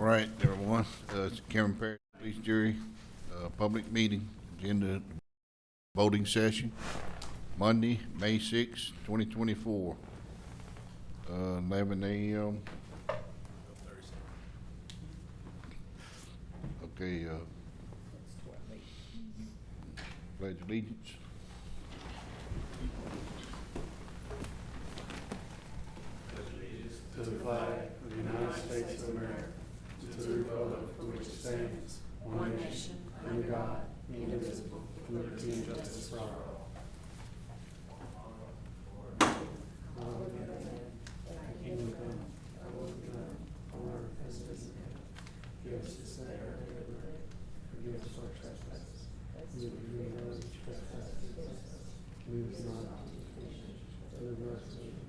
right, everyone. It's Cameron Perry, Police Jury, public meeting, agenda, voting session, Monday, May 6, 2024, 11 a.m. Okay, pledge allegiance. To the flag of the United States of America, to the republic for which it stands, one nation, under God, indivisible, with liberty and justice for all. Kingdom come, thy will be done, on earth as it is in heaven. Give us this day our daily bread. Forgive us our trespasses, as we forgive those who trespass against us. Lead us not into temptation, but deliver us from evil.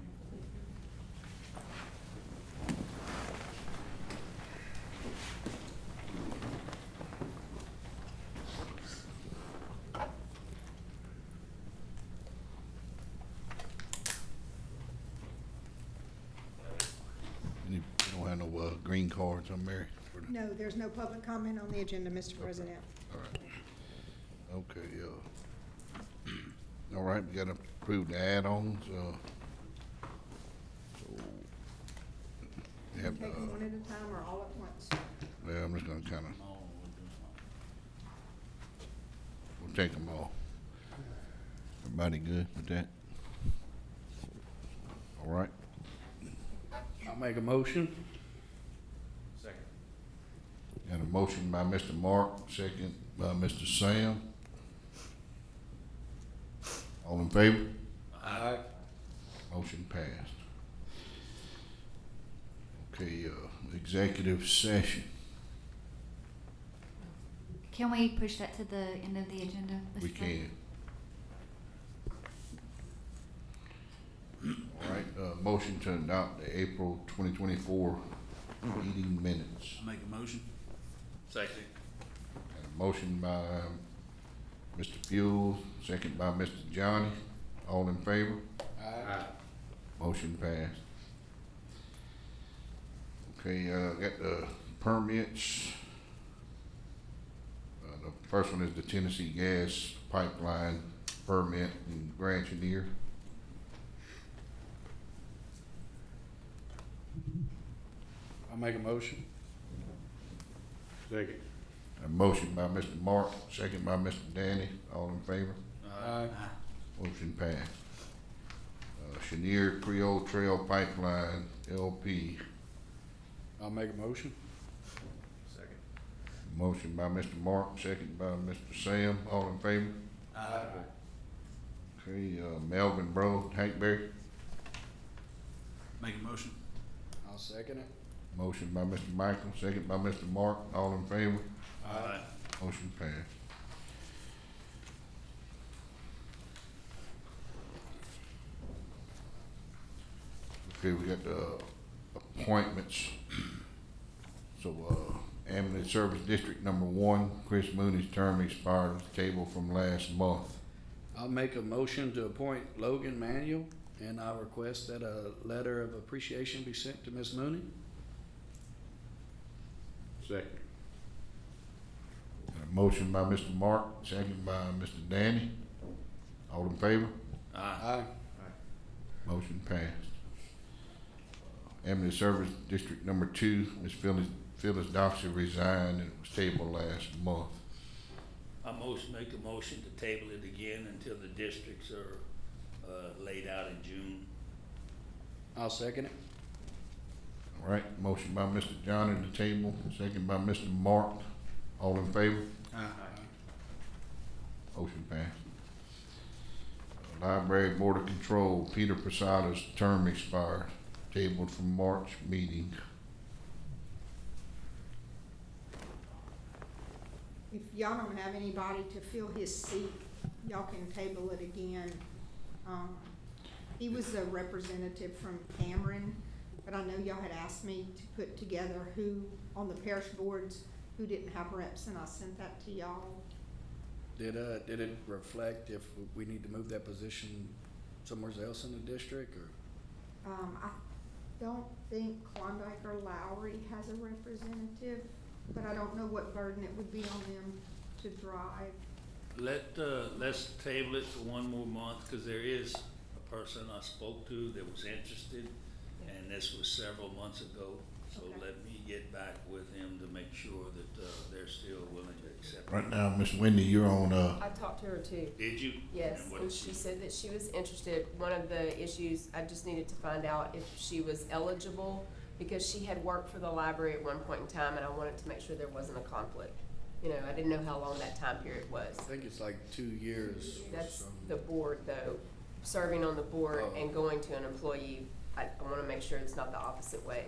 You don't have no green cards on Mary? No, there's no public comment on the agenda, Mr. President. All right. Okay, all right, we gotta approve the add-ons, so we have, Take them one at a time or all at once? well, I'm just gonna kinda, we'll take them all. Everybody good with that? All right, I'll make a motion. got a motion by Mr. Mark, second by Mr. Sam. All in favor? Aye. Motion passed. Okay, executive session, Can we push that to the end of the agenda? Mr. we President? can. All right, motion to adopt the April 2024 meeting minutes. Make a motion. Second. Got a motion by Mr. Fuel, second by Mr. Johnny. All in favor? Aye. Motion passed. Okay, got the permits. The first one is the Tennessee Gas Pipeline permit in Grantineer. I'll make a motion. Second. A motion by Mr. Mark, second by Mr. Danny. All in favor? Aye. Motion passed. Chenier Creole Trail Pipeline LP. I'll make a motion. Second. Motion by Mr. Mark, second by Mr. Sam. All in favor? Aye. Okay, Melvin Bro, Hackberry. Make a motion. I'll second it. Motion by Mr. Michael, second by Mr. Mark. All in favor? Aye. Motion passed. Okay, we got the appointments. So, Ambulance Service District Number 1, Chris Mooney's term expired at the table from last month. I'll make a motion to appoint Logan Manuel, and I request that a letter of appreciation be sent to Ms. Mooney. Second. Got a motion by Mr. Mark, second by Mr. Danny. All in favor? Aye. Motion passed. Ambulance Service District Number 2, Ms. Phyllis Doxey resigned and it was tabled last month. Make a motion to table it again until the districts are laid out in June. I'll second it. All right, motion by Mr. Johnny to table, second by Mr. Mark. All in favor? Aye. Motion passed. Library Board of Control, Peter Posada's term expired, tabled from March meeting. If y'all don't have anybody to fill his seat, y'all can table it again. He was a representative from Cameron, but I know y'all had asked me to put together who, on the parish boards, who didn't have reps, and I sent that to y'all. Did it reflect if we need to move that position somewhere else in the district, or? don't think Klondike or Lowry has a representative, but I don't know what burden it would be on them to drive. Let's table it for one more month, cause there is a person I spoke to that was interested, and this was several months ago. So Okay. let me get back with him to make sure that, they're still willing to accept it. Right now, Miss Wendy, you're on, I talked to her too. Did you? Yes, And what and did she said that she was interested. One of the issues, I just needed to find out if she was eligible, because she had worked for the library at one point in time, and I wanted to make sure there wasn't a conflict. You know, I didn't know how long that time period was. I think it's like 2 years. or That's something. the board, though, serving on the board Oh. and going to an employee. I wanna make sure it's not the opposite way.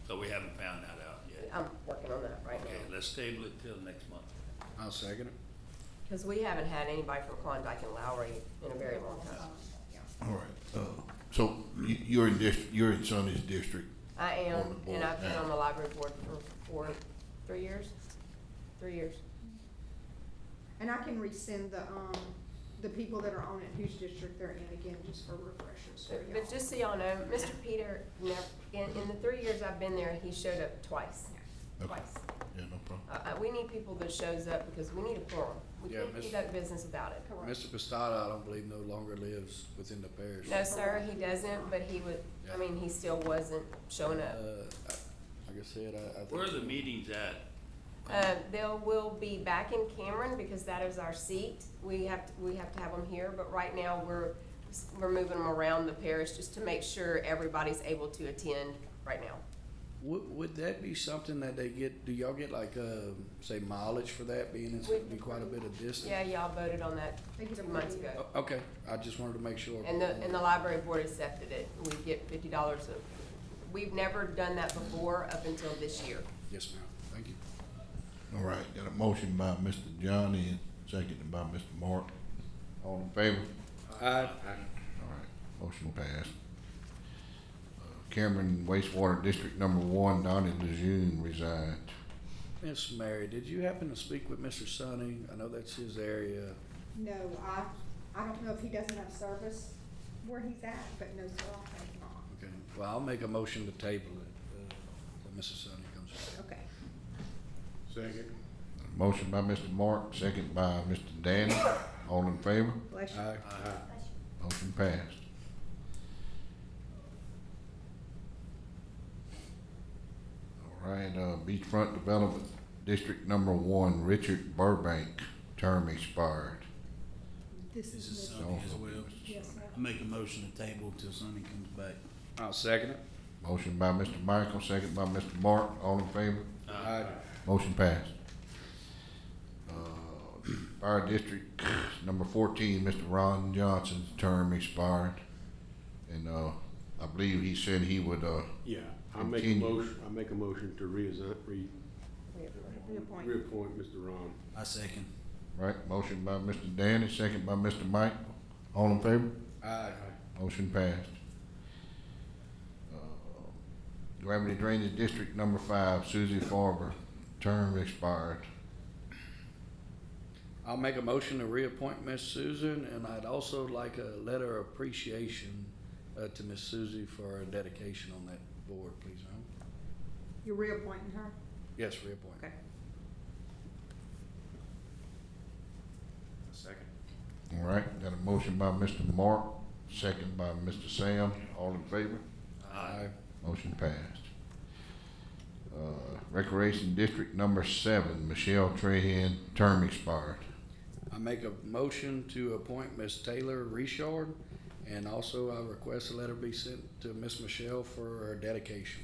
So we haven't found that out yet. I'm working on that right Okay, now. let's table it till next month. I'll second it. Cause we haven't had anybody from Klondike and Lowry in a very long time. Yeah. all right, so you're in Sonny's district. I On am, the board and I've been now. on the library board for 3 years. 3 years. And I can resend the people that are on it, whose district they're in again, just for refreshers for y'all. But just so y'all know, Mr. Peter never, in the 3 years I've been there, he showed up twice. Okay. Twice. Yeah, no problem. We need people that shows up because we need a quorum. We Yeah, can't Miss- conduct business without it. Mr. Pistada, I don't believe no longer lives within the parish. No, sir, he doesn't, but he would, I mean, he still wasn't showing up. Like I said, I think. Where are the meetings at? They will be back in Cameron because that is our seat. We have to have them here, but right now we're moving them around the parish just to make sure everybody's able to attend right now. Would that be something that they get, do y'all get like, say mileage for that, being it's gonna be quite a bit of distance? Yeah, y'all voted on that They get a 2 months pretty- ago. Okay, I just wanted to make sure. And the library board accepted it. We get $50 we've never done that before up until this year. Yes, ma'am, thank you. All right, got a motion by Mr. Johnny and seconded by Mr. Mark. All in favor? Aye. All right, motion passed. Cameron wastewater district number 1, Donnie Lejeune resigned. Miss Mary, did you happen to speak with Mr. Sonny? I know that's his area. No, I don't know if he doesn't have service where he's at, but no, sir, I think not. Okay, well, I'll make a motion to table it, till Mrs. Sonny comes back. Okay. Second. Motion by Mr. Mark, second by Mr. Danny. All in favor? Bless you. Aye. Motion passed. All right, Beachfront Development District number 1, Richard Burbank, term expired. This This is is Mr. Sonny as well. Yes, sir. I make a motion to table till Sonny comes back. I'll second it. Motion by Mr. Michael, second by Mr. Mark. All in favor? Aye. Motion passed. Fire District number 14, Mr. Ron Johnson's term expired. And, I believe he said he would, Yeah, I make a Continue. motion to Reappoint. reappoint Mr. Ron. I second. right, motion by Mr. Danny, second by Mr. Mike. All in favor? Aye. Motion passed. Gravity Drainage District number 5, Susie Farber, term expired. I'll make a motion to reappoint Miss Susan, and I'd also like a letter of appreciation to Miss Susie for her dedication on that board, please, ma'am. You're reappointing her? Yes, reappoint. Okay. Second. All right, got a motion by Mr. Mark, second by Mr. Sam. All in favor? Aye. Motion passed. Recreation District number 7, Michelle Trahan, term expired. I make a motion to appoint Miss Taylor Richard, and also I request a letter be sent to Miss Michelle for her dedication.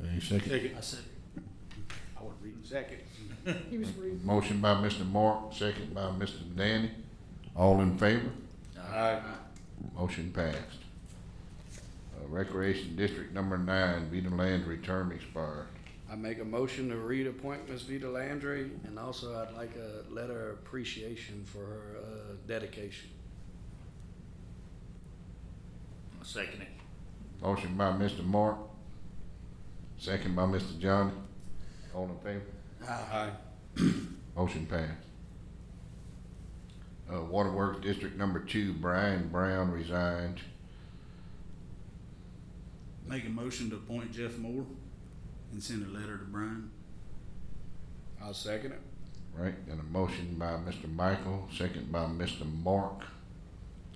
Any second? Second. I said, I was reading second. He was rude. Motion by Mr. Mark, second by Mr. Danny. All in favor? Aye. Motion passed. Recreation District number 9, Vita Landry, term expired. I make a motion to reappoint Miss Vita Landry, and also I'd like a letter of appreciation for her dedication. I'll second it. Motion by Mr. Mark, second by Mr. Johnny. All in favor? Aye. Motion passed. Waterworks District Number 2, Brian Brown resigned. Make a motion to appoint Jeff Moore and send a letter to Brian. I'll second it. Right, got a motion by Mr. Michael, second by Mr. Mark.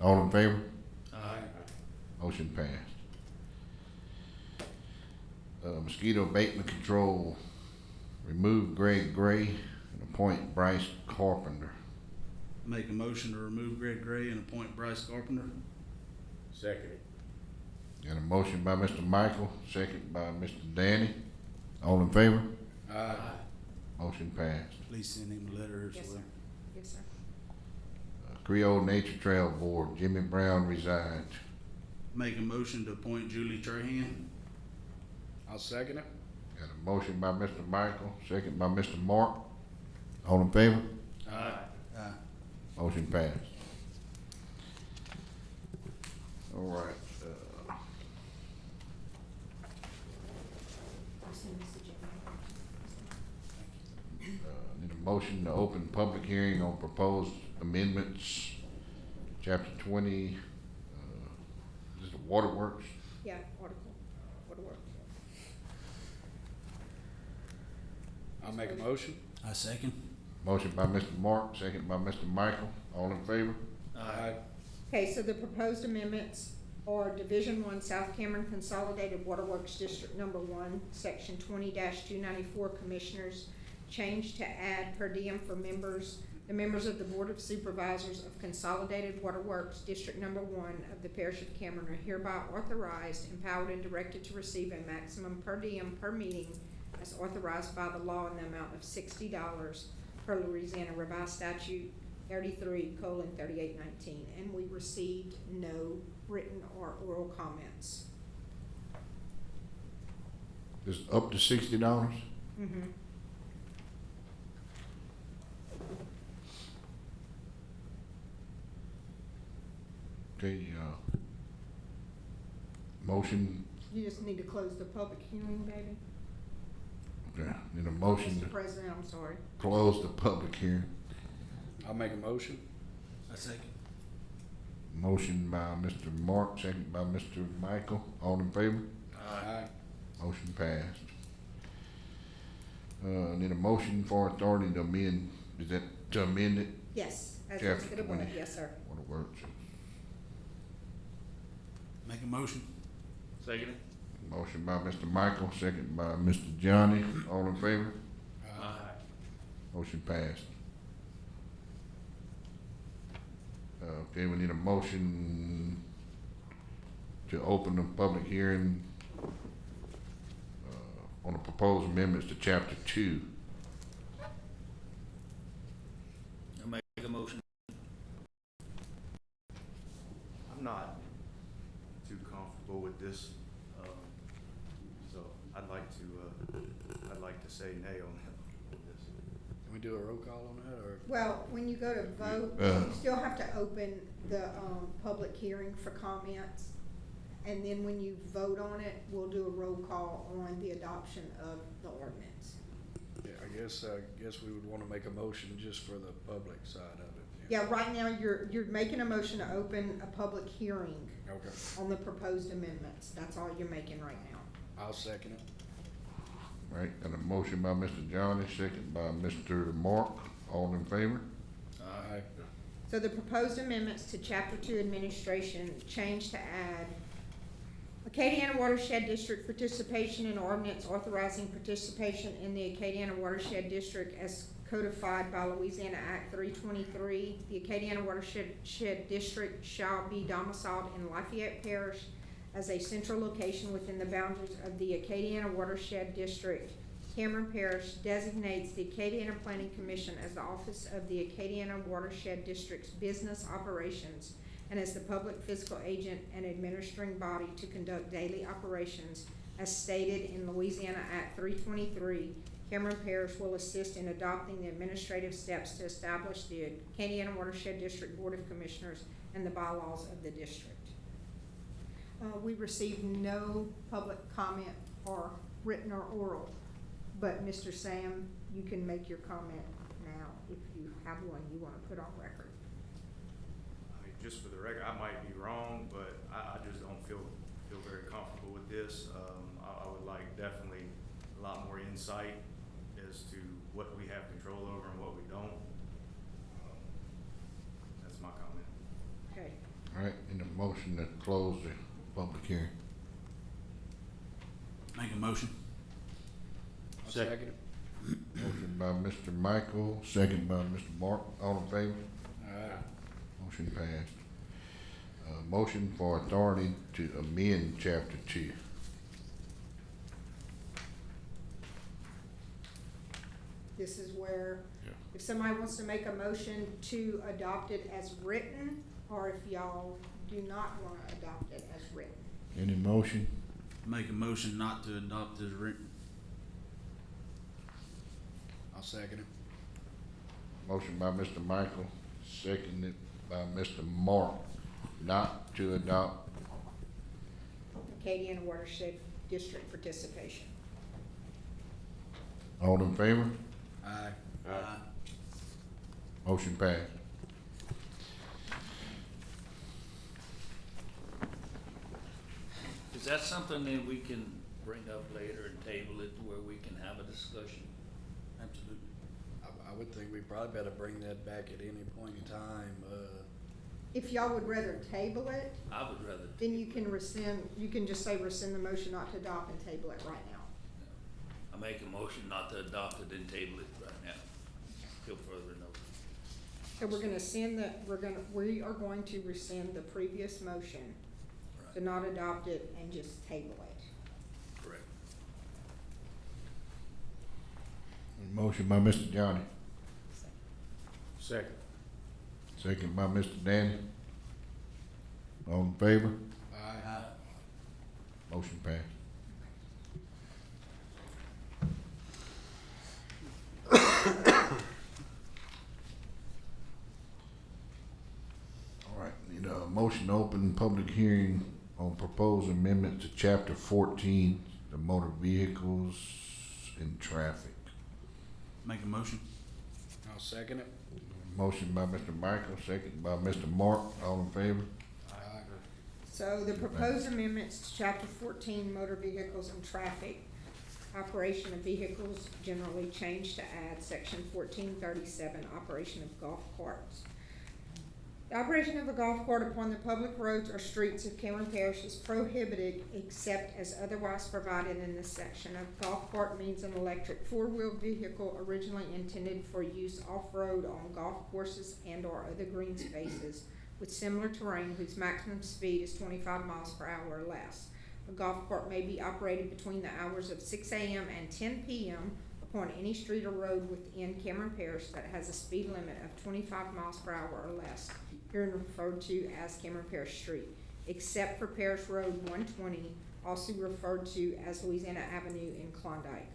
All in favor? Aye. Motion passed. Mosquito abatement control, remove Greg Gray and appoint Bryce Carpenter. Make a motion to remove Greg Gray and appoint Bryce Carpenter. Second. Got a motion by Mr. Michael, second by Mr. Danny. All in favor? Aye. Motion passed. Please send him a letter as Yes, well. sir. Yes, sir. Creole Nature Trail Board, Jimmy Brown resigned. Make a motion to appoint Julie Trahan. I'll second it. Got a motion by Mr. Michael, second by Mr. Mark. All in favor? Aye. Motion passed. All right, I'll send this to Jimmy. need a motion to open public hearing on proposed amendments, chapter 20, this is the Waterworks. Yeah, article, waterworks. I'll make a motion. I second. Motion by Mr. Mark, second by Mr. Michael. All in favor? Aye. Okay, so the proposed amendments are Division 1 South Cameron Consolidated Waterworks District Number 1, Section 20-294 Commissioners, change to add per diem for members, the members of the Board of Supervisors of Consolidated Waterworks District Number 1 of the Parish of Cameron are hereby authorized, empowered, and directed to receive a maximum per diem per meeting as authorized by the law in the amount of $60 per Louisiana Revised Statute 33:3819, and we received no written or oral comments. It's up to $60? Mm-hmm. Okay, motion, You just need to close the public hearing, baby. okay, need a motion Mr. to President, I'm sorry. close the public hearing. I'll make a motion. I second. Motion by Mr. Mark, second by Mr. Michael. All in favor? Aye. Motion passed. Need a motion for authority to amend, is that to amend it? Yes, as Chapter listed above, 20. yes, sir. Waterworks. Make a motion. Second. Motion by Mr. Michael, second by Mr. Johnny. All in favor? Aye. Motion passed. Okay, we need a motion to open the public hearing on the proposed amendments to chapter 2. I'll make a motion. I'm not too comfortable with this, so I'd like to say nay on this. Can we do a roll call on that, or? Well, when you go to vote, you still have to open the, public hearing for comments. And then when you vote on it, we'll do a roll call on the adoption of the ordinance. Yeah, I guess we would wanna make a motion just for the public side of it. Yeah, right now, you're making a motion to open a public hearing Okay, on the proposed amendments. That's all you're making right now. I'll second it. Right, got a motion by Mr. Johnny, second by Mr. Mark. All in favor? Aye. So the proposed amendments to Chapter 2 Administration change to add Acadiana Watershed District participation in ordinance authorizing participation in the Acadiana Watershed District as codified by Louisiana Act 323. The Acadiana Watershed District shall be domiciled in Lafayette Parish as a central location within the boundaries of the Acadiana Watershed District. Cameron Parish designates the Acadiana Planning Commission as the office of the Acadiana Watershed District's business operations and as the public fiscal agent and administering body to conduct daily operations as stated in Louisiana Act 323. Cameron Parish will assist in adopting the administrative steps to establish the Acadiana Watershed District Board of Commissioners and the bylaws of the district. We received no public comment or written or oral, but Mr. Sam, you can make your comment now. if you have one you wanna put on record. I mean, just for the record, I might be wrong, but I just don't feel very comfortable with this. I would like definitely a lot more insight as to what we have control over and what we don't. That's my comment. Okay, All right, in the motion to close the public hearing. Make a motion. I'll Second. second it. Motion by Mr. Michael, second by Mr. Mark, all in favor? Alright. Motion passed. Motion for authority to amend chapter 2. this is where, Yeah. if somebody wants to make a motion to adopt it as written, or if y'all do not wanna adopt it as written. Any motion? Make a motion not to adopt as written. I'll second it. Motion by Mr. Michael, seconded by Mr. Mark, not to adopt. Acadiana Watershed District participation. All in favor? Aye. Aye. Motion passed. Is that something that we can bring up later and table it to where we can have a discussion? Absolutely. I would think we probably better bring that back at any point in time, If y'all would rather table it, I would rather. then you can rescind, you can just say rescind the motion not to adopt and table it right now. I make a motion not to adopt it and table it right now, till further notice. So we're gonna send the, we are going to rescind the previous motion to Right, not adopt it and just table it. correct. Motion by Mr. Johnny, Second. second by Mr. Danny. All in favor? Aye. Motion passed. All right, need a motion to open public hearing on proposed amendment to chapter 14, the motor vehicles and traffic. Make a motion. I'll second it. Motion by Mr. Michael, second by Mr. Mark, all in favor? Aye. So the proposed amendments to chapter 14, motor vehicles and traffic, operation of vehicles generally changed to add section 1437, operation of golf carts. The operation of a golf cart upon the public roads or streets of Cameron Parish is prohibited except as otherwise provided in this section. A golf cart means an electric four-wheel vehicle originally intended for use off-road on golf courses and or other green spaces with similar terrain whose maximum speed is 25 miles per hour or less. A golf cart may be operated between the hours of 6 a.m. and 10 p.m. upon any street or road within Cameron Parish that has a speed limit of 25 miles per hour or less, herein referred to as Cameron Parish Street, except for Parish Road 120, also referred to as Louisiana Avenue in Klondike.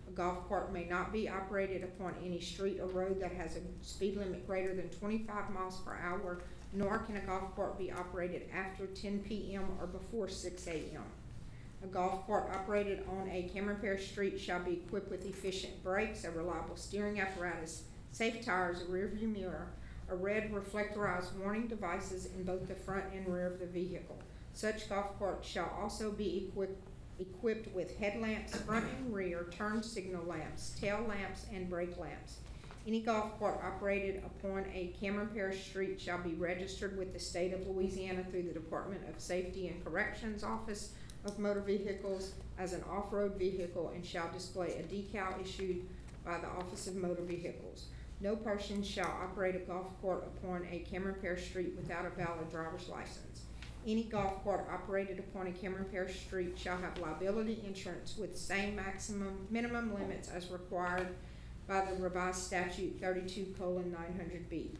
A golf cart may not be operated upon any street or road that has a speed limit greater than 25 miles per hour, nor can a golf cart be operated after 10 p.m. or before 6 a.m. A golf cart operated on a Cameron Parish street shall be equipped with efficient brakes, a reliable steering apparatus, safe tires, a rear view mirror, a red reflectorized warning devices in both the front and rear of the vehicle. Such golf carts shall also be equipped with headlamps, front and rear, turn signal lamps, tail lamps, and brake lamps. Any golf cart operated upon a Cameron Parish street shall be registered with the state of Louisiana through the Department of Safety and Corrections Office of Motor Vehicles as an off-road vehicle and shall display a decal issued by the Office of Motor Vehicles. No person shall operate a golf cart upon a Cameron Parish street without a valid driver's license. Any golf cart operated upon a Cameron Parish street shall have liability insurance with same minimum limits as required by the revised statute 32:900B.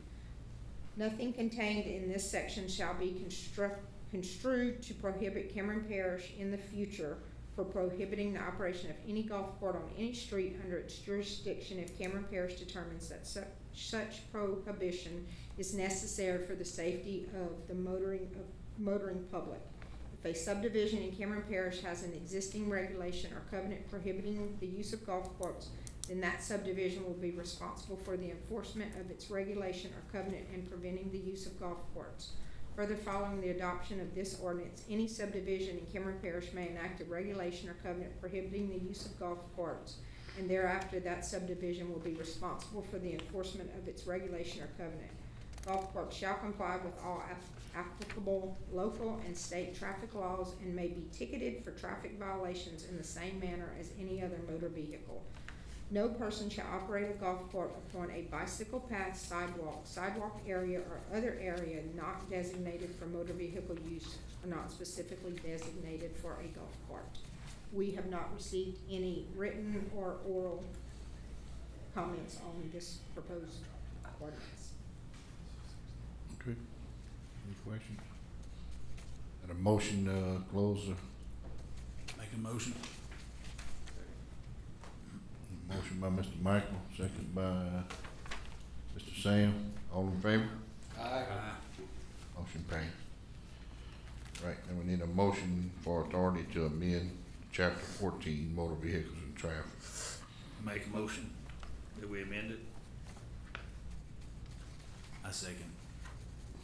Nothing contained in this section shall be construed to prohibit Cameron Parish in the future for prohibiting the operation of any golf cart on any street under its jurisdiction if Cameron Parish determines that such prohibition is necessary for the safety of the motoring public. If a subdivision in Cameron Parish has an existing regulation or covenant prohibiting the use of golf carts, then that subdivision will be responsible for the enforcement of its regulation or covenant and preventing the use of golf courts. Further, following the adoption of this ordinance, any subdivision in Cameron Parish may enact a regulation or covenant prohibiting the use of golf courts, and thereafter that subdivision will be responsible for the enforcement of its regulation or covenant. Golf courts shall comply with all applicable local and state traffic laws and may be ticketed for traffic violations in the same manner as any other motor vehicle. No person shall operate a golf court upon a bicycle path, sidewalk area, or other area not designated for motor vehicle use or not specifically designated for a golf cart. We have not received any written or oral comments on this proposed ordinance. Okay. Any questions? And a motion to close the Make a motion. motion by Mr. Michael, second by Mr. Sam. All in favor? Aye. Motion passed. Right, then we need a motion for authority to amend chapter 14, motor vehicles and traffic. Make a motion that we amend it. I second.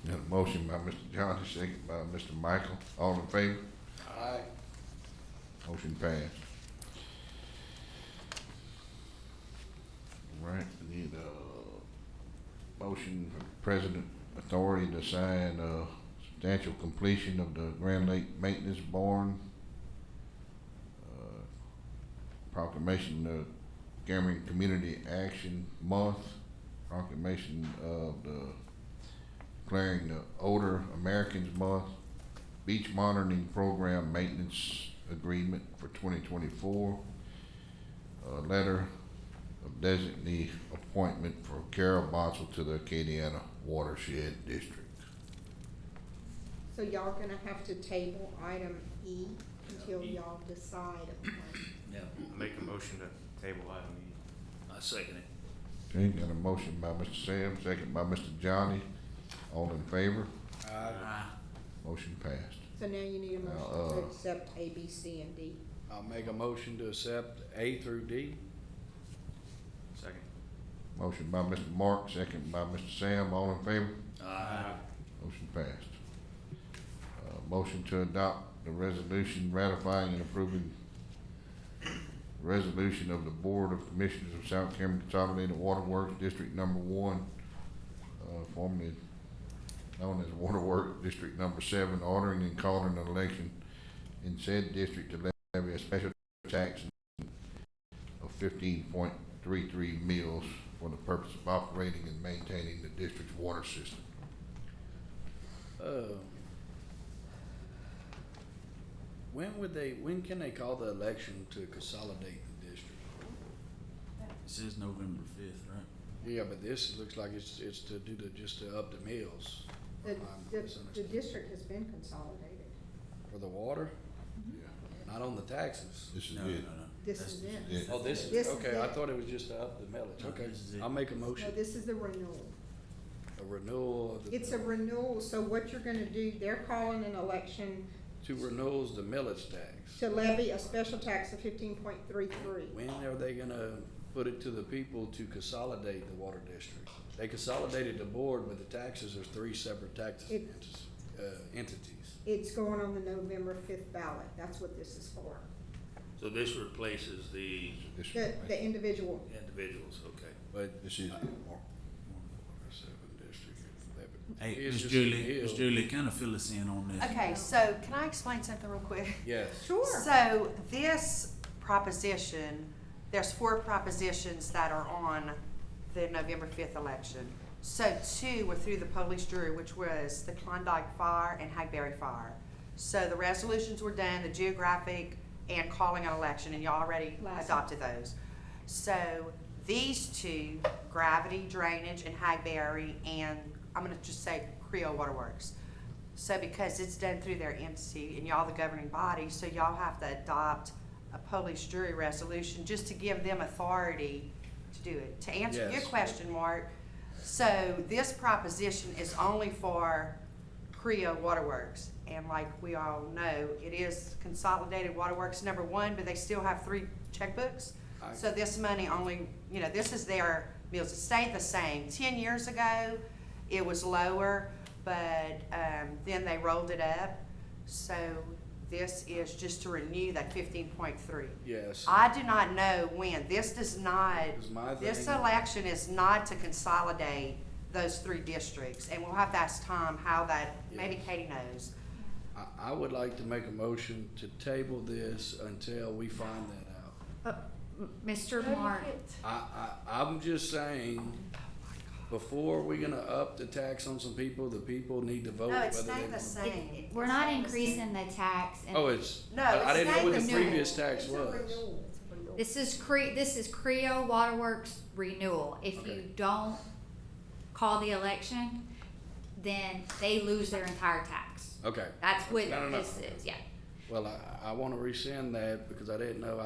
Got a motion by Mr. Johnny, second by Mr. Michael. All in favor? Aye. Motion passed. All right, we need a motion for president authority to sign substantial completion of the Grand Lake Maintenance Barn. Proclamation of Cameron Community Action Month, proclamation of the declaring the Older Americans Month, Beach Monitoring Program Maintenance Agreement for 2024, letter of designee appointment for Carol Bonsall to the Acadiana Watershed District. So y'all are gonna have to table item E until y'all decide upon. Yeah, I make a motion to table item E. I second it. Okay, got a motion by Mr. Sam, second by Mr. Johnny. All in favor? Aye. Motion passed. So now you need a Now, motion to accept A, B, C, and D. I'll make a motion to accept A through D. Second. Motion by Mr. Mark, second by Mr. Sam. All in favor? Aye. Motion passed. Motion to adopt the resolution ratifying and approving resolution of the Board of Commissioners of South Cameron Consolidated Waterworks District Number 1, formerly known as Waterworks District Number 7, ordering and calling an election in said district to levy a special tax of 15.33 mils for the purpose of operating and maintaining the district's water system. When can they call the election to consolidate the district? It says November 5th, right? Yeah, but this looks like it's to do just to up the mills. The district has been consolidated. For the water, Yeah. not on the taxes. This is No, no, it. no. This That's is just- it. Oh, this This is, is okay, I it. thought it was just to up the millage, No, okay. this is it. I'll make a No, motion, this is the renewal. a renewal of the. It's a renewal, so what you're gonna do, they're calling an election To renewals the millage tax. to levy a special tax of 15.33. When are they gonna put it to the people to consolidate the water district? They consolidated the board, but the taxes are three separate tax It- entities. It's going on the November 5th ballot. That's what this is for. So this replaces the This The individual. individuals, okay. But This is it, Mark. seven district, 11. Hey, It's Ms. just Julie, a Ms. deal. Julie, kind of fill us in on this. Okay, so can I explain something real quick? Yes. Sure. So this proposition, there's 4 propositions that are on the November 5th election. So 2 were through the police jury, which was the Klondike Fire and Hackberry Fire. So the resolutions were done, the geographic and calling an election, and y'all already Last adopted those. So these 2, Gravity Drainage and Hackberry, and I'm gonna just say Creole Waterworks. So because it's done through their entity and y'all the governing body, so y'all have to adopt a police jury resolution just to give them authority to do it. To answer your Yes. question, Mark, so this proposition is only for Creole Waterworks. And like we all know, it is Consolidated Waterworks number 1, but they still have 3 checkbooks. So this money only, you know, this is their meals. It stayed the same. 10 years ago, it was lower, but, then they rolled it up. So this is just to renew that 15.3. Yes. I do not know when. This does not, Is my this thing- election is not to consolidate those 3 districts. And we'll have to ask Tom how that, maybe Yes. Katie knows. I would like to make a motion to table this until we find that out. Mr. Mark, I'm just saying, before we're gonna up the tax on some people, the people need to vote No, whether it's they staying want. the same. we're It's not staying the same. increasing the tax. And Oh, it's, No, I it's didn't know what the staying the same. previous tax was. This is Creo Waterworks renewal. If Okay. you don't call the election, then they lose their entire tax. Okay. That's what No. this is, yeah. Well, I wanna rescind that because I didn't know,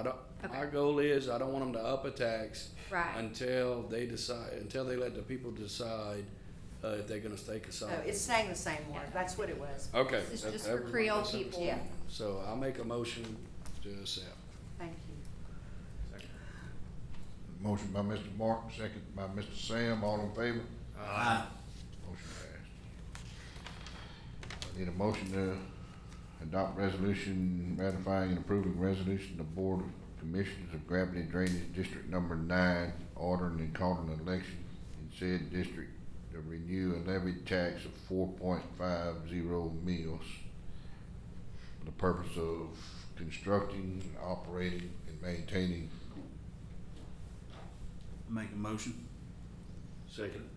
Okay. my goal is, I don't want them to up a tax Right. until they decide, until they let the people decide, if they're gonna stay No, consolidated. it's staying the same, Mark. That's what it was. Okay. This is that- just that for was Creole my people. Yeah. So I'll make a motion to accept. Thank you. Second. Motion by Mr. Mark, second by Mr. Sam, all in favor? Aye. Motion passed. I need a motion to adopt resolution ratifying and approving resolution of Board of Commissioners of Gravity Drainage District Number 9, ordering and calling an election in said district to renew a levied tax of 4.50 mils for the purpose of constructing, operating, and maintaining. Make a motion. Second.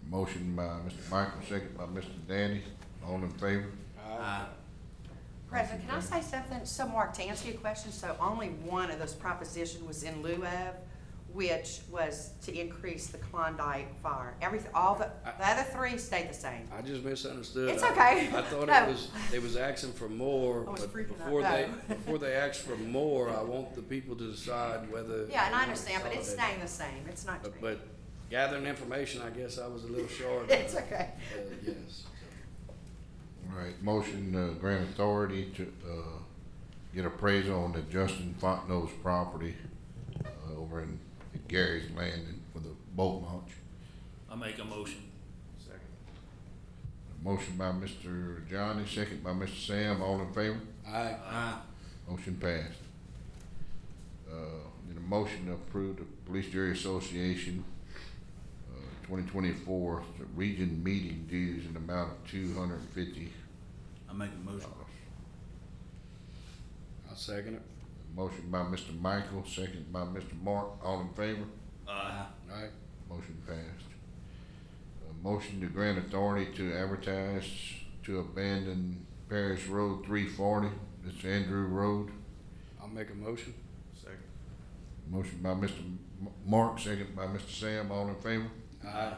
Motion by Mr. Michael, second by Mr. Danny, all in favor? Aye. President, can I say something? So Mark, to answer your question, so only one of those propositions was in lieu of, which was to increase the Klondike fire. Everything, all the other 3 stayed the same. I just misunderstood. It's okay. I thought No. it was asking for more, I was but freaking out. before No. before they ask for more, I want the people to decide whether. Yeah, and I they understand, but it's consolidate. staying the same. It's not changing. But gathering information, I guess I was a little short. It's okay. Yes. All right, motion, grant authority to, get appraisal on the Justin Fontenot's property, over in Gary's Landing for the boat launch. I make a motion. Second. Motion by Mr. Johnny, second by Mr. Sam, all in favor? Aye. Aye. Motion passed. Need a motion to approve the Police Jury Association, 2024 region meeting dues in the amount of $250. I make a motion. I'll second it. Motion by Mr. Michael, second by Mr. Mark, all in favor? Aye. All right. Motion passed. Motion to grant authority to advertise to abandon Parish Road 340, it's Andrew Road. I'll make a motion. Second. Motion by Mr. Mark, second by Mr. Sam, all in favor? Aye.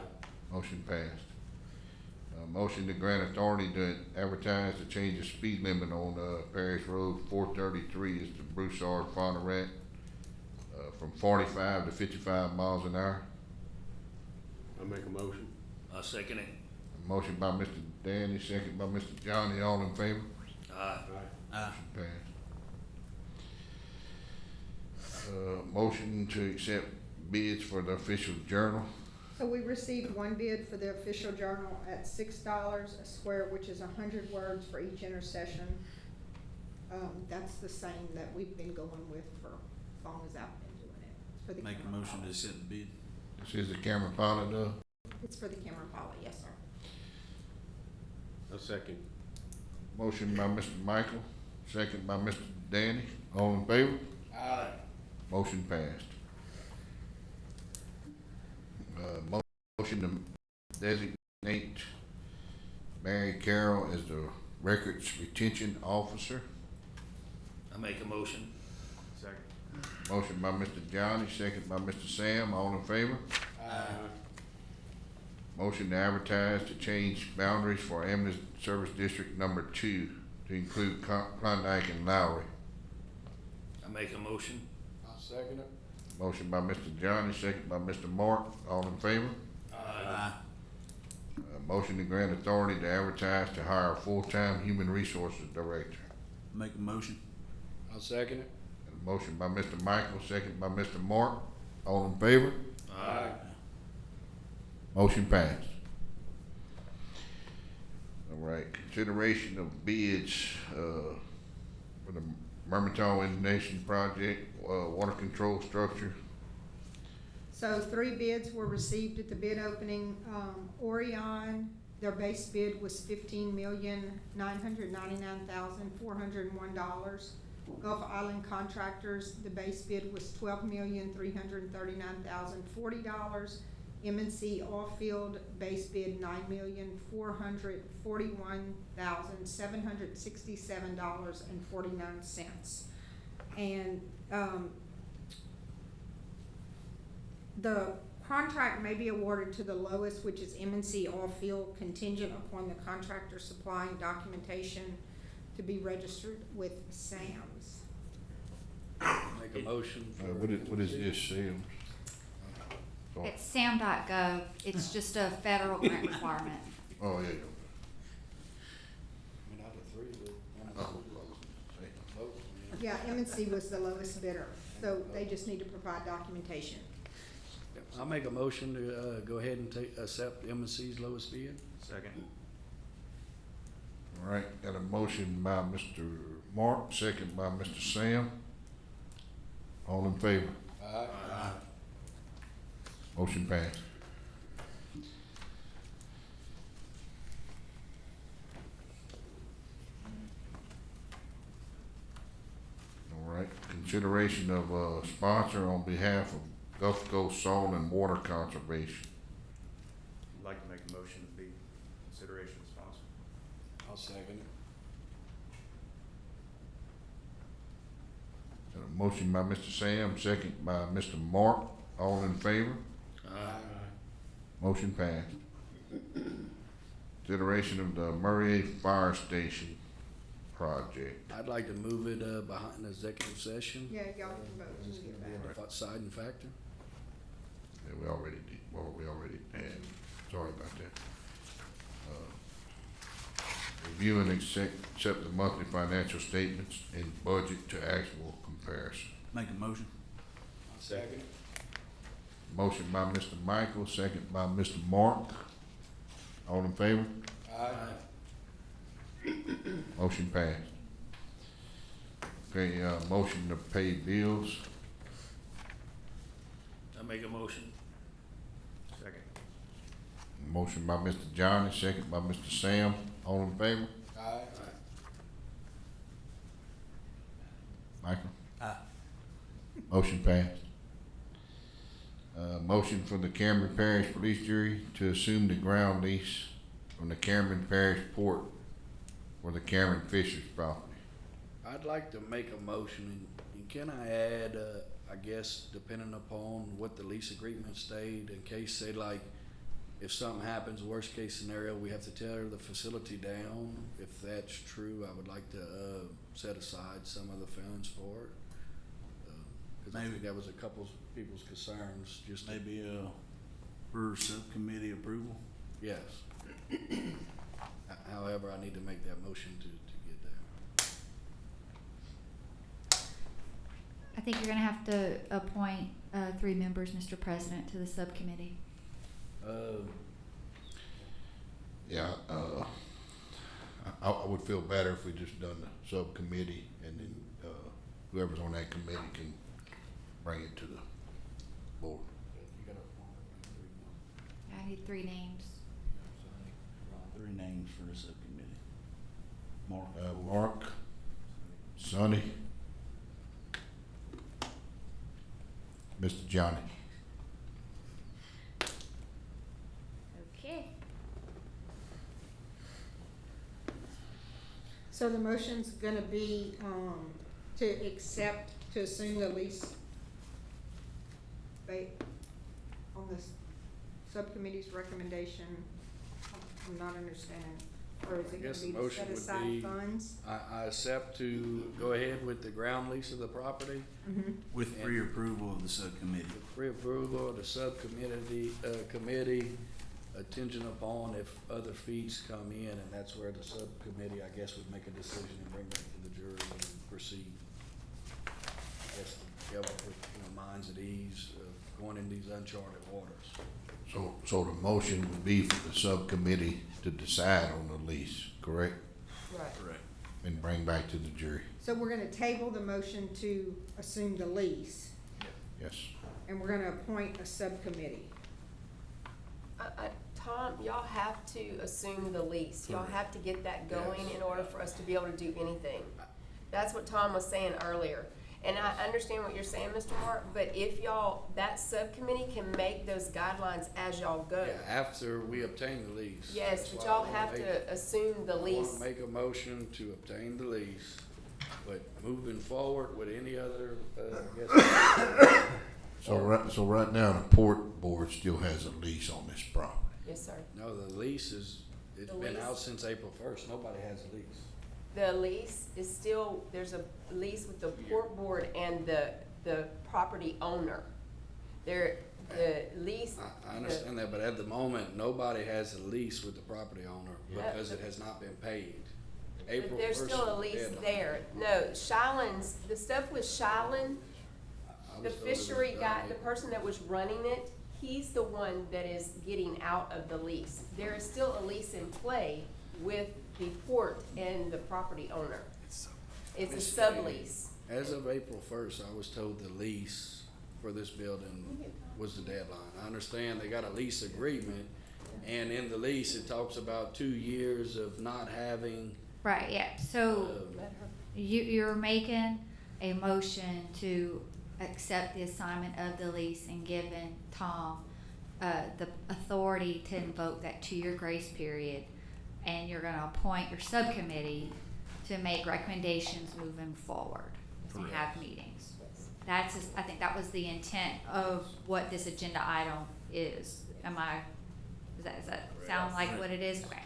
Motion passed. Motion to grant authority to advertise to change the speed limit on, Parish Road 433 is to Broussard, Font-Rat, from 45 to 55 miles an hour. I make a motion. I second it. Motion by Mr. Danny, second by Mr. Johnny, all in favor? Aye. Aye. Passed. Motion to accept bids for the official journal. So we received one bid for the official journal at $6 a square, which is 100 words for each intercession. That's the same that we've been going with for as long as I've been doing it. It's for the Make a camera motion to pilot. accept the bid. This is the camera pilot, It's for the camera pilot, yes, sir. A second. motion by Mr. Michael, second by Mr. Danny, all in favor? Aye. Motion passed. Motion to designate Mary Carroll as the Records Retention Officer. I make a motion. Second. Motion by Mr. Johnny, second by Mr. Sam, all in favor? Aye. Motion to advertise to change boundaries for Ambulance Service District Number 2 to include Klondike and Lowry. I make a motion. I'll second it. Motion by Mr. Johnny, second by Mr. Mark, all in favor? Aye. Motion to grant authority to advertise to hire a full-time human resources director. Make a motion. I'll second it. Motion by Mr. Michael, second by Mr. Mark. All in favor? Aye. Motion passed. All right, consideration of bids, for the Mermentau International Project, water control structure. So 3 bids were received at the bid opening. Orion, their base bid was $15,999,401. Gulf Island Contractors, the base bid was $12,339,040. M&C Oilfield, base bid $9,441,767.49. And, the contract may be awarded to the lowest, which is M&C Oilfield, contingent upon the contractor supplying documentation to be registered with SAMS. Make a motion for. What is this, Sam? Oh, It's sam.gov. It's just a federal grant requirement. oh, yeah. I mean, out of three, Oh, Yeah, M&C was the lowest bidder, so they just need to provide documentation. I'll make a motion to, go ahead and accept M&C's lowest bid. Second. All right, got a motion by Mr. Mark, second by Mr. Sam. All in favor? Aye. Motion passed. All right, consideration of sponsor on behalf of Gulf Coast Soil and Water Conservation. I'd like to make a motion to be consideration sponsor. I'll second it. Got a motion by Mr. Sam, second by Mr. Mark. All in favor? Motion passed. Consideration of the Murray Fire Station project. I'd like to move it, behind the executive session. Yeah, y'all can vote when It's you gonna get be back. a deciding factor. Yeah, we already did, well, we already had, sorry about that. Review and accept the monthly financial statements and budget to actual comparison. Make a motion. Second. Motion by Mr. Michael, second by Mr. Mark. All in favor? Aye. Motion passed. Okay, motion to pay bills. I make a motion. Second. Motion by Mr. Johnny, second by Mr. Sam. All in favor? Aye. Michael? Aye. Motion passed. Motion for the Cameron Parish Police Jury to assume the ground lease from the Cameron Parish Port for the Cameron Fishers property. I'd like to make a motion, and can I add, I guess, depending upon what the lease agreement stayed, in case, say, like, if something happens, worst case scenario, we have to tear the facility down. If that's true, I would like to, set aside some of the funds for it. Cause I think Maybe. that was a couple people's concerns, just to. Maybe, for subcommittee approval. Yes. However, I need to make that motion to get that. I think you're gonna have to appoint, 3 members, Mr. President, to the subcommittee. Yeah, I would feel better if we just done the subcommittee and then, whoever's on that committee can bring it to the board. You gotta appoint 3 I need 3 names. members. 3 names for the subcommittee. Mark. Mark, Sonny, Mr. Johnny. Okay. So the motion's gonna be, to accept, to assume the lease on this subcommittee's recommendation. I'm not understanding, or is I it guess gonna the be to motion set would aside be- funds? I accept to go ahead with the ground lease of the property Mm-hmm. With pre-approval of the subcommittee. with pre-approval of the subcommittee, committee, attention upon if other fees come in, and that's where the subcommittee, I guess, would make a decision and bring that to the jury and proceed. guess, give up with, minds at ease of going in these uncharted waters. So the motion would be for the subcommittee to decide on the lease, correct? Right. Correct. And bring back to the jury, So we're gonna table the motion to assume the lease, yes. and we're gonna appoint a subcommittee. Tom, y'all have to assume the lease. Y'all have to get that going in order for us to be able to do anything. That's what Tom was saying earlier. And I understand what you're saying, Mr. Mark, but if y'all, that subcommittee can make those guidelines as y'all go. Yeah, after we obtain the lease. Yes, That's but why y'all I wanna have make- to assume the I wanna lease. make a motion to obtain the lease, but moving forward with any other, I guess. So right now, the port board still has a lease on this property. Yes, sir. No, the lease it's The been lease? out since April 1st. Nobody has a lease. The lease is still, there's a lease with the port board and the property owner. The lease. I understand that, but at the moment, nobody has a lease with the property owner Yeah. because it has not been paid. But April there's 1st still a is the lease deadline. there. No, Shylin's, the stuff with Shylin, I the was told it was fishery guy, done. the person that was running it, he's the one that is getting out of the lease. There is still a lease in play with the port and the property owner. It's a sublease. As of April 1st, I was told the lease for this building was the deadline. I understand they got a lease agreement, and in the lease, it talks about 2 years of not having, Right, yeah, so Let her- you're making a motion to accept the assignment of the lease and giving Tom, the authority to invoke that 2-year grace period. And you're gonna appoint your subcommittee to make recommendations moving forward and have meetings. I think that was the intent of what this agenda item is. Does that sound like what it is? Okay.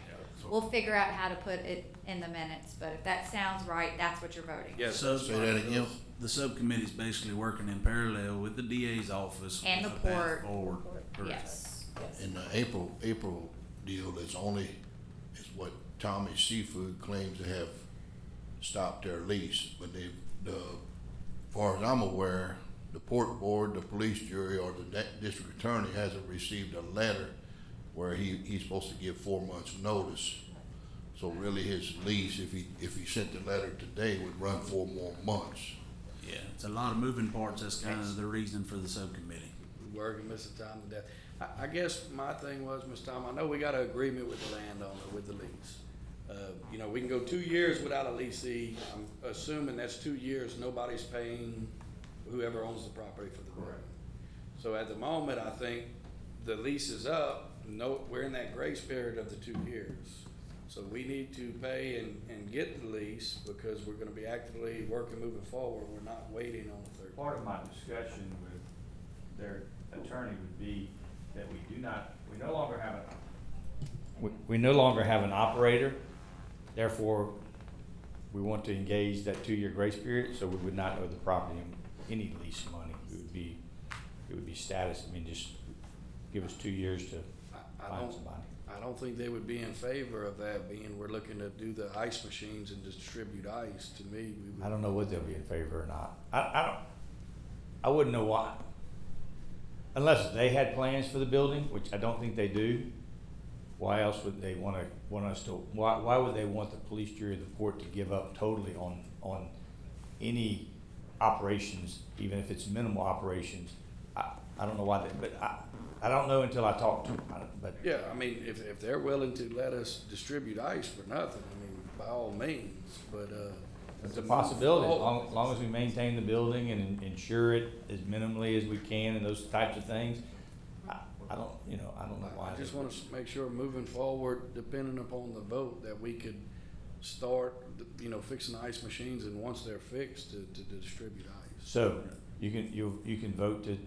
We'll figure out how to put it in the minutes, but if that sounds right, that's what you're voting. yes, So Say that again. the subcommittee's basically working in parallel with the DA's office. And with the a path port. forward. Correct. Yes. And the April deal is what Tommy's Seafood claims to have stopped their lease, but as far as I'm aware, the port board, the police jury, or the district attorney hasn't received a letter where he's supposed to give 4 months' notice. So really his lease, if he sent the letter today, would run 4 more months. Yeah, it's a lot of moving parts. That's kind of the reason for the subcommittee. working Mr. Tom to death. I guess my thing was, Mr. Tom, I know we got an agreement with the landowner, with the lease. We can go 2 years without a leasee. I'm assuming that's 2 years, nobody's paying whoever owns the property for the building. So at the moment, I think the lease is up, we're in that grace period of the 2 years. So we need to pay and get the lease because we're gonna be actively working moving forward. We're not waiting on the third. Part of my discussion with their attorney would be that we no longer have an operator, therefore, we want to engage that 2 year grace period, so we would not owe the property any lease money. It would be status, just give us 2 years to find somebody. I don't think they would be in favor of that, being we're looking to do the ice machines and distribute ice. To me, we would. I don't know whether they'll be in favor or not. I wouldn't know why. Unless they had plans for the building, which I don't think they do. Why else would they want us to, why would they want the police jury of the port to give up totally on any operations, even if it's minimal operations? I don't know why but I don't know until I talk to them, but. Yeah, if they're willing to let us distribute ice for nothing, by all means, but, It's a possibility, as long as we maintain the building and insure it as minimally as we can and those types of things. I don't know why. I just want to make sure moving forward, depending upon the vote, that we could start, fixing the ice machines, and once they're fixed, to distribute ice. So, you can vote to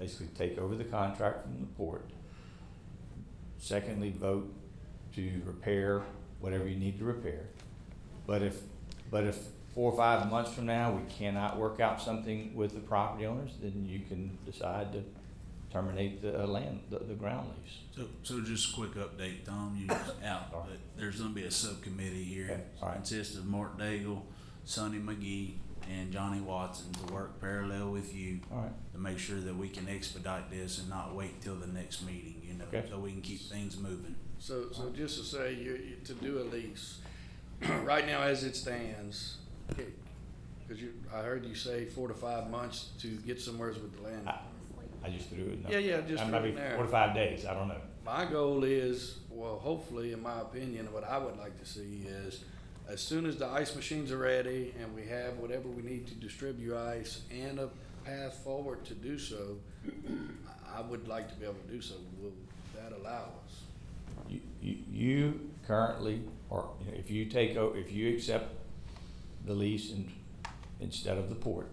basically take over the contract from the port. Secondly, vote to repair whatever you need to repair. But if 4 or 5 months from now, we cannot work out something with the property owners, then you can decide to terminate the ground lease. So just a quick update, Tom, you was out, but there's gonna be a subcommittee here. Okay, all right. Consists of Mark Daigle, Sonny McGee, and Johnny Watson to work parallel with you All right. to make sure that we can expedite this and not wait till the next meeting, you know, Okay. so we can keep things moving. So just to say, to do a lease, right now as it stands, okay, cause I heard you say 4 to 5 months to get somewheres with the land. I just threw it. Yeah, just threw it in there. 4 to 5 days, I don't know. My goal is, well, hopefully, in my opinion, what I would like to see is, as soon as the ice machines are ready and we have whatever we need to distribute ice and a path forward to do so, I would like to be able to do so. Will that allow us? You currently, or you know, if you take if you accept the lease instead of the port,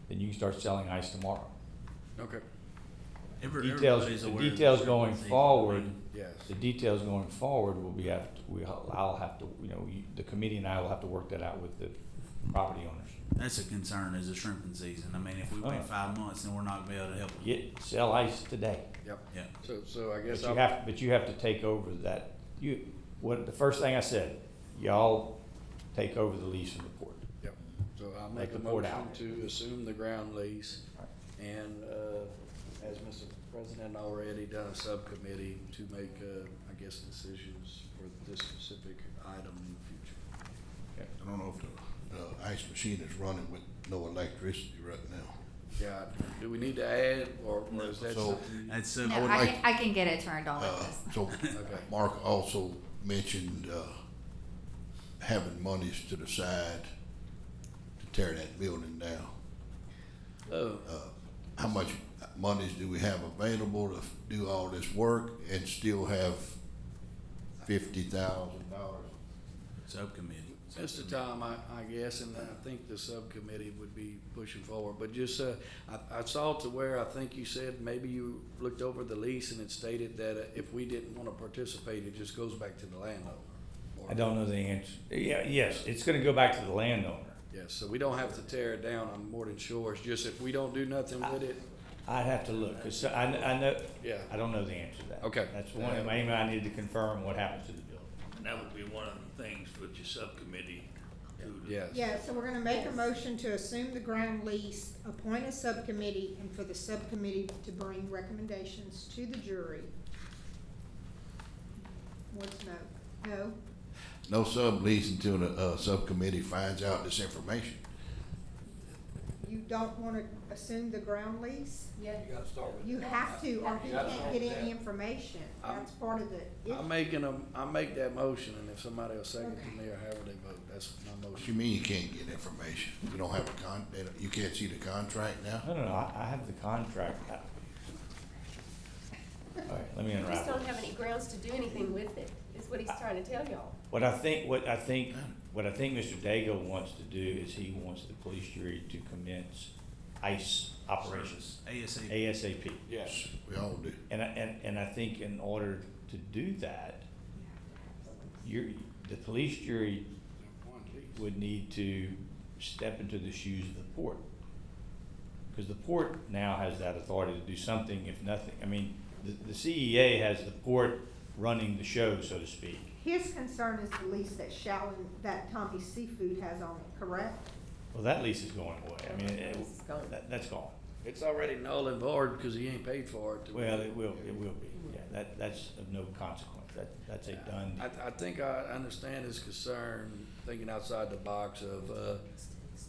then you can start selling ice tomorrow. Okay, Details, Everybody's the aware of details this going thing. forward, yes. the details going forward will be I'll have to, you know, the committee and I will have to work that out with the property owners. That's a concern is the shrimping season. I mean, if we wait 5 months, then we're not gonna be able to help them. Sell ice today. Yep. Yeah. So I guess But you have to take over that, the first thing I said, y'all take over the lease from the port. Yep. So I'll Make make a the port motion out. to assume the ground lease. And, as Mr. President already done a subcommittee to make, I guess, decisions for this specific item in the future. I don't know if the ice machine is running with no electricity right now. Yeah, do we need to add, or is that So- something? That's so. No, would I like- can, I can get it turned on with this. So Mark also mentioned, having monies to the side to tear that building down. Oh, How much monies do we have available to do all this work and still have $50,000? Subcommittee. Mr. Tom, I guess, and I think the subcommittee would be pushing forward, but just, I saw to where I think you said maybe you looked over the lease and it stated that if we didn't wanna participate, it just goes back to the landowner. I don't know the answer. Yeah, yes, it's gonna go back to the landowner. Yes, so we don't have to tear it down, I'm more than sure, it's just if we don't do nothing with it, I'd have to look, cause I know, yeah. I don't know the answer to that. Okay. That's one, maybe I need to confirm what happens to the building. And that would be one of the things with your subcommittee to. Yes. Yeah, so we're gonna make a motion to assume the ground lease, appoint a subcommittee, and for the subcommittee to bring recommendations to the jury. What's no? No? No sublease until the, subcommittee finds out this information. You don't wanna assume the ground lease? Yeah. You gotta start with. You have to, or he You gotta can't start get with any that. information. I'm- That's part of the issue. I make that motion, and if somebody else second to me or however they vote, that's my What motion. you mean you can't get information? You don't have you can't see the contract now? No, I have the contract. All right, let me We just unwrap don't it. have any grounds to do anything with it, is what he's trying to tell y'all. What I think Mr. Dago wants to do is he wants the police jury to commence ICE operations ASAP. ASAP. Yes. We all do. And I think in order to do that, the police jury would need to step into the shoes of the port. Because the port now has that authority to do something, if nothing, I mean, the CEA has the port running the show, so to speak. His concern is the lease that Tommy's Seafood has on it, correct? Well, that lease is going away, I mean, It's gone. that's gone. It's already null and void because he ain't paid for it. Well, it will be, yeah, that's of no consequence, that's a done deal. I think I understand his concern, thinking outside the box of,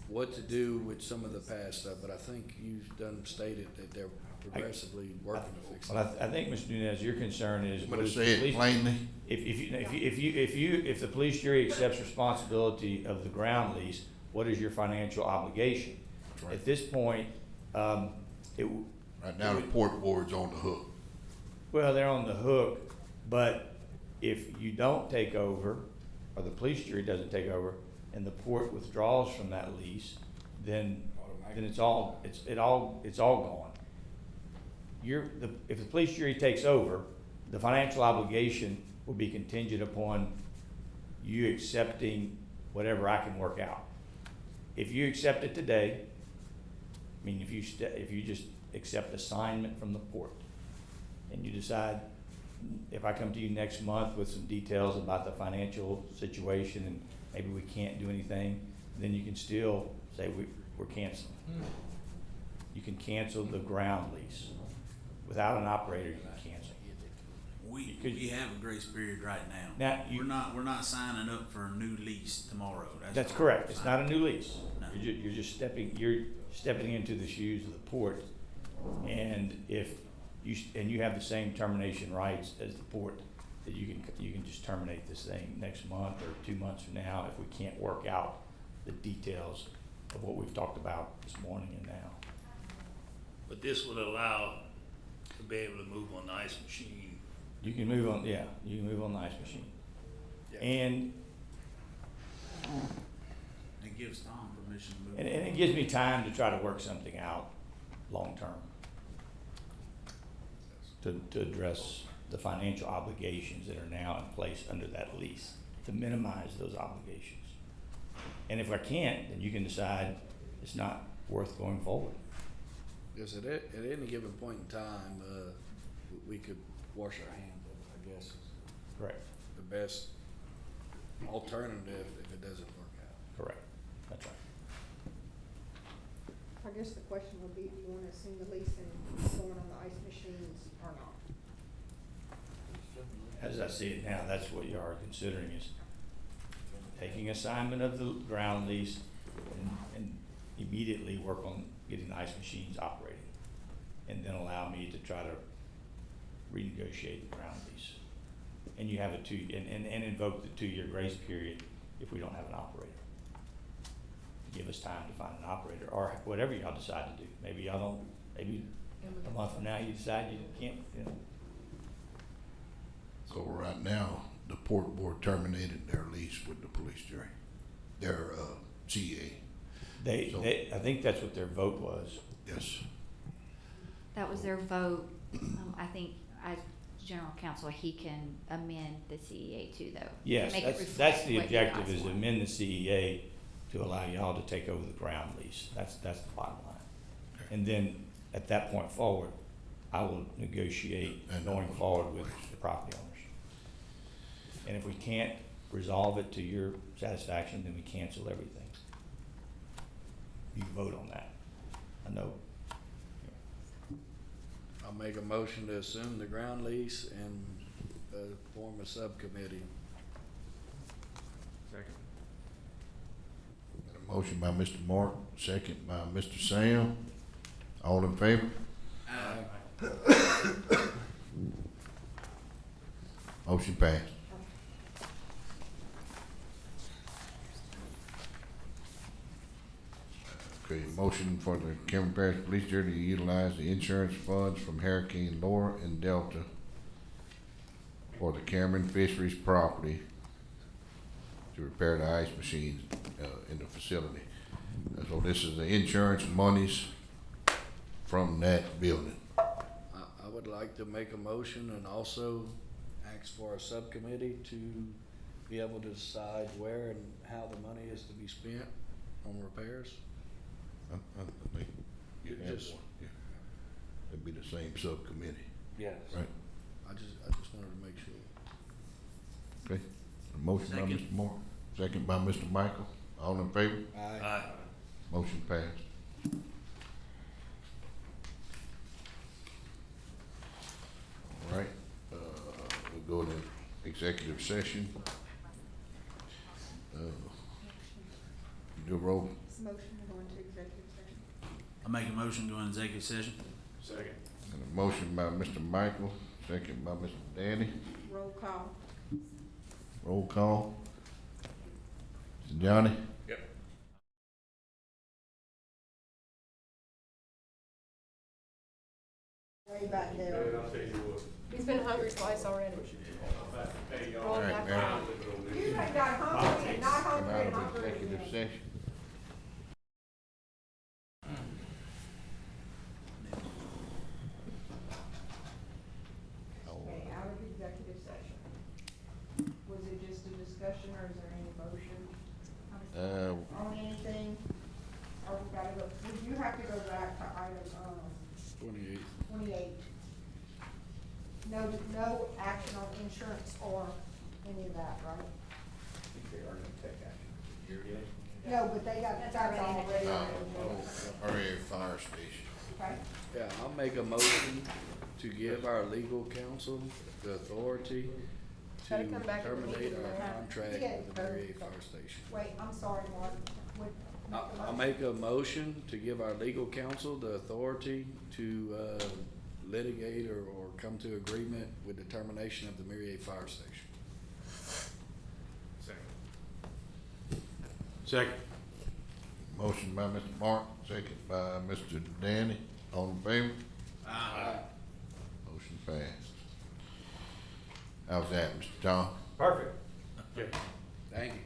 what to do with some of the past stuff, but I think you've done stated that they're progressively working to fix it. Well, I think, Mr. Nunez, your concern is. I'm what gonna is the say it police- plainly. If the police jury accepts responsibility of the ground lease, what is your financial obligation? That's right. At this point, Right now, the port board's on the hook. well, they're on the hook, but if you don't take over, or the police jury doesn't take over, and the port withdraws from that lease, then it's all gone. If the police jury takes over, the financial obligation will be contingent upon you accepting whatever I can work out. If you accept it today, I mean, if you just accept assignment from the port, and you decide, if I come to you next month with some details about the financial situation and maybe we can't do anything, then you can still say we're canceling. You can cancel the ground lease. Without an operator, you can cancel. We have a grace period right now. Now, you- We're not signing up for a new lease tomorrow. That's correct. It's not a new lease. No. You're just stepping into the shoes of the port. And if you have the same termination rights as the port, that you can just terminate this thing next month or 2 months from now if we can't work out the details of what we've talked about this morning and now. But this would allow to be able to move on the ice machine. You can move on, yeah, you can move on the ice machine. And It gives Tom permission to move. And it gives me time to try to work something out long-term. To address the financial obligations that are now in place under that lease, to minimize those obligations. And if I can't, then you can decide it's not worth going forward. Because at any given point in time, we could wash our hands of it, I guess, is Correct. the best alternative if it doesn't work out. Correct. That's right. I guess the question would be, do you wanna assume the lease and going on the ice machines or not? As I see it now, that's what you are considering, is taking assignment of the ground lease and immediately work on getting the ice machines operating. And then allow me to try to renegotiate the ground lease. And you have and invoke the 2-year grace period if we don't have an operator. Give us time to find an operator, or whatever y'all decide to do. Maybe y'all don't, maybe a month from now you decide you can't, you know. So right now, the port board terminated their lease with the police jury, their, CEA. I think that's what their vote was. Yes. That was their vote. I think as general counsel, he can amend the CEA too, though. Yes, Make it that's reflect the what you objective, guys is to want. amend the CEA to allow y'all to take over the ground lease. That's the bottom line. And then, at that point forward, I will negotiate going forward with the property owners. And if we can't resolve it to your satisfaction, then we cancel everything. You vote on that. I know. I'll make a motion to assume the ground lease and form a subcommittee. Second. Got a motion by Mr. Mark, second by Mr. Sam. All in favor? Motion passed. Okay, motion for the Cameron Parish Police Jury to utilize the insurance funds from Hurricane Laura and Delta for the Cameron Fisheries property to repair the ice machines, in the facility. So this is the insurance monies from that building. I would like to make a motion and also ask for a subcommittee to be able to decide where and how the money is to be spent on repairs. I think you have Just- one, yeah. It'd be the same subcommittee, Yes. right? I just wanted to make sure. Okay, a motion by Second. Mr. Moore, second by Mr. Michael, all in favor? Aye. Motion passed. All right, we'll go to executive session. Do a roll, Motion to go into executive session. I make a motion to go into executive session. Second. and a motion by Mr. Michael, second by Mr. Danny, Roll call. roll call. Mr. Johnny? Yep. Way back there. I'll tell you what. He's been hungry twice already. Hey, y'all. Roll All right, back man. around. You done got hungry and not Come hungry out and of hungry executive again. session. Okay, out of executive session. Was it just a discussion or is there any motion on anything? Or we gotta go, would you have to go back to item, 28. 28? No action on insurance or any of that, right? No, but they got, that's already. Area fire station. Okay. Yeah, I'll make a motion to give our legal counsel the authority to Gotta come back and read terminate it. our contract Yeah. with the Mary A. Fire Station. Wait, I'm sorry, Mark. I'll make a motion to give our legal counsel the authority to, litigate or come to agreement with the termination of the Mary A. Fire Station. Second. Second. Motion by Mr. Mark, second by Mr. Danny. All in favor? Motion passed. How's that, Mr. Tom? Perfect. Okay. Thank you.